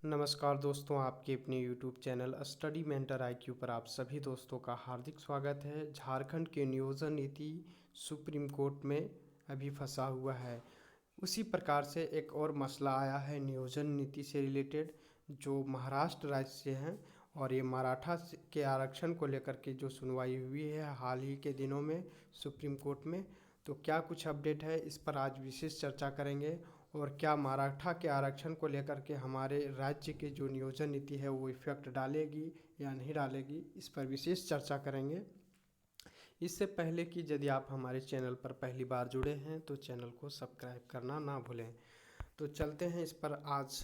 नमस्कार दोस्तों, आपके अपने YouTube channel study mentor IQ पर आप सभी दोस्तों का हार्दिक स्वागत है। झारखंड के नियोजन नीति सुप्रीम कोर्ट में अभी फंसा हुआ है। उसी प्रकार से एक और मसला आया है नियोजन नीति से रिलेटेड, जो महाराष्ट्र राज्य से हैं, और ये मराठा के आरक्षण को लेकर के जो सुनवाई हुई है हाल ही के दिनों में सुप्रीम कोर्ट में। तो क्या कुछ अपडेट है, इस पर आज विशेष चर्चा करेंगे। और क्या मराठा के आरक्षण को लेकर के हमारे राज्य के जो नियोजन नीति है वो इफेक्ट डालेगी या नहीं डालेगी, इस पर विशेष चर्चा करेंगे। इससे पहले कि यदि आप हमारे चैनल पर पहली बार जुड़े हैं तो चैनल को सब्सक्राइब करना ना भूलें। तो चलते हैं, इस पर आज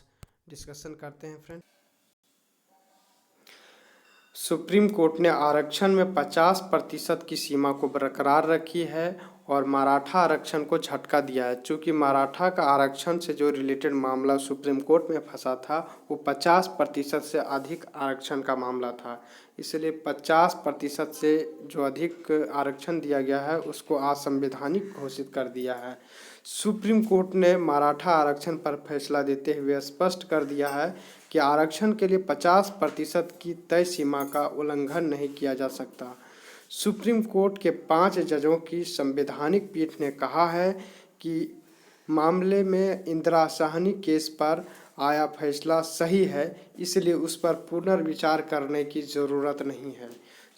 डिस्कशन करते हैं फ्रेंड। सुप्रीम कोर्ट ने आरक्षण में 50% की सीमा को बरकरार रखी है और मराठा आरक्षण को झटका दिया है। चूँकि मराठा का आरक्षण से जो रिलेटेड मामला सुप्रीम कोर्ट में फंसा था वो 50% से अधिक आरक्षण का मामला था, इसलिए 50% से जो अधिक आरक्षण दिया गया है उसको असंवैधानिक घोषित कर दिया है। सुप्रीम कोर्ट ने मराठा आरक्षण पर फैसला देते हुए स्पष्ट कर दिया है कि आरक्षण के लिए 50% की तय सीमा का उल्लंघन नहीं किया जा सकता। सुप्रीम कोर्ट के 5 जजों की संवैधानिक पीठ ने कहा है कि मामले में इंदिरा साहनी केस पर आया फैसला सही है, इसलिए उस पर पुनर्विचार करने की ज़रूरत नहीं है।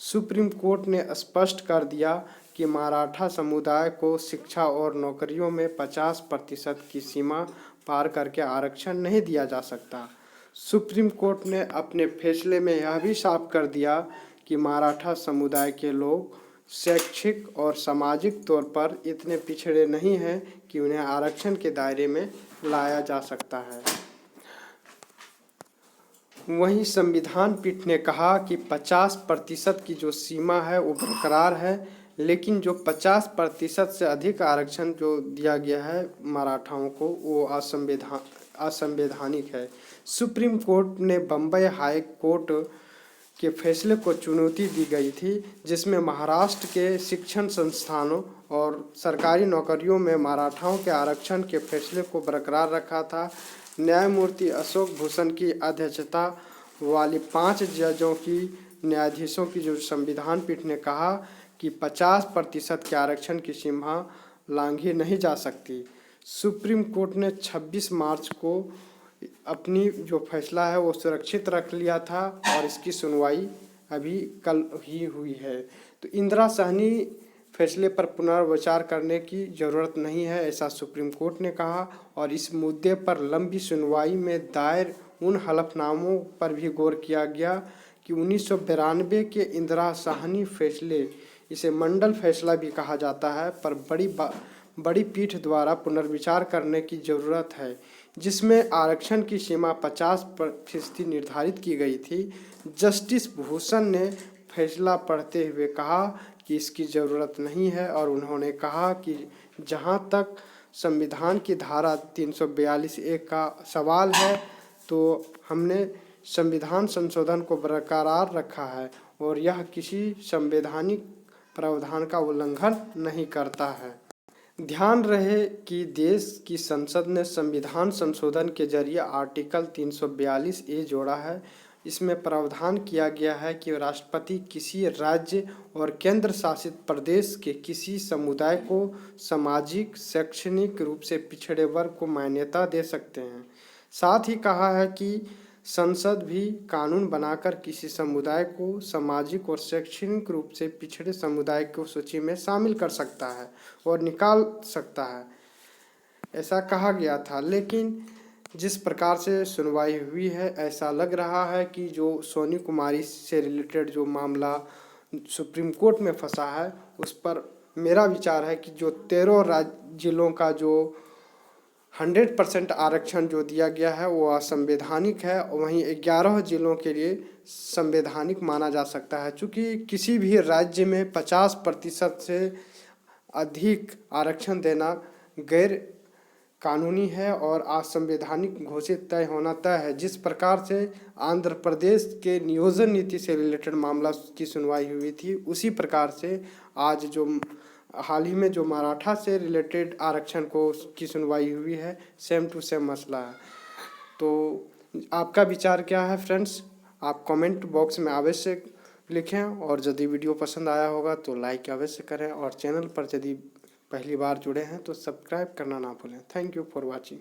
सुप्रीम कोर्ट ने स्पष्ट कर दिया कि मराठा समुदाय को शिक्षा और नौकरियों में 50% की सीमा पार करके आरक्षण नहीं दिया जा सकता। सुप्रीम कोर्ट ने अपने फैसले में यह भी साफ कर दिया कि मराठा समुदाय के लोग शैक्षिक और सामाजिक तौर पर इतने पिछड़े नहीं हैं कि उन्हें आरक्षण के दायरे में लाया जा सकता है। वहीं संविधान पीठ ने कहा कि 50% की जो सीमा है वो बरकरार है, लेकिन जो 50% से अधिक आरक्षण जो दिया गया है मराठाओं को वो असंवैधानिक है। सुप्रीम कोर्ट ने बम्बई हाई कोर्ट के फैसले को चुनौती दी गई थी, जिसमें महाराष्ट्र के शिक्षण संस्थानों और सरकारी नौकरियों में मराठाओं के आरक्षण के फैसले को बरकरार रखा था। न्यायमूर्ति अशोक भूषण की अध्यक्षता वाली 5 जजों की न्यायाधीशों की जो संविधान पीठ ने कहा कि 50% के आरक्षण की सीमा लांघी नहीं जा सकती। सुप्रीम कोर्ट ने 26 मार्च को अपनी जो फैसला है वो सुरक्षित रख लिया था और इसकी सुनवाई अभी कल ही हुई है। तो इंदिरा साहनी फैसले पर पुनर्विचार करने की ज़रूरत नहीं है, ऐसा सुप्रीम कोर्ट ने कहा। और इस मुद्दे पर लंबी सुनवाई में दायर उन हलफनामों पर भी गौर किया गया कि 1992 के इंदिरा साहनी फैसले, इसे मंडल फैसला भी कहा जाता है, पर बड़ी पीठ द्वारा पुनर्विचार करने की ज़रूरत है, जिसमें आरक्षण की सीमा 50% निर्धारित की गई थी। जस्टिस भूषण ने फैसला पढ़ते हुए कहा कि इसकी ज़रूरत नहीं है और उन्होंने कहा कि जहां तक संविधान की धारा 342(a) का सवाल है तो हमने संविधान संशोधन को बरकरार रखा है और यह किसी संवैधानिक प्रावधान का उल्लंघन नहीं करता है। ध्यान रहे कि देश की संसद ने संविधान संशोधन के जरिए आर्टिकल 342(a) जोड़ा है। इसमें प्रावधान किया गया है कि राष्ट्रपति किसी राज्य और केंद्र शासित प्रदेश के किसी समुदाय को सामाजिक शैक्षणिक रूप से पिछड़े वर्ग को मान्यता दे सकते हैं। साथ ही कहा है कि संसद भी कानून बनाकर किसी समुदाय को सामाजिक और शैक्षणिक रूप से पिछड़े समुदाय को सूची में शामिल कर सकता है और निकाल सकता है, ऐसा कहा गया था। लेकिन जिस प्रकार से सुनवाई हुई है, ऐसा लग रहा है कि जो सोनी कुमारी से रिलेटेड जो मामला सुप्रीम कोर्ट में फंसा है उस पर मेरा विचार है कि जो 13 जिलों का जो 100% आरक्षण जो दिया गया है वो असंवैधानिक है, वहीं 11 जिलों के लिए संवैधानिक माना जा सकता है। चूँकि किसी भी राज्य में 50% से अधिक आरक्षण देना गैर कानूनी है और असंवैधानिक घोषित तय होना तय है। जिस प्रकार से आंध्र प्रदेश के नियोजन नीति से रिलेटेड मामला की सुनवाई हुई थी, उसी प्रकार से आज जो हाल ही में जो मराठा से रिलेटेड आरक्षण को की सुनवाई हुई है, सेम टू सेम मसला है। तो आपका विचार क्या है फ्रेंड्स, आप कमेंट बॉक्स में अवश्य लिखें। और यदि वीडियो पसंद आया होगा तो लाइक अवश्य करें, और चैनल पर यदि पहली बार जुड़े हैं तो सब्सक्राइब करना ना भूलें। Thank you for watching.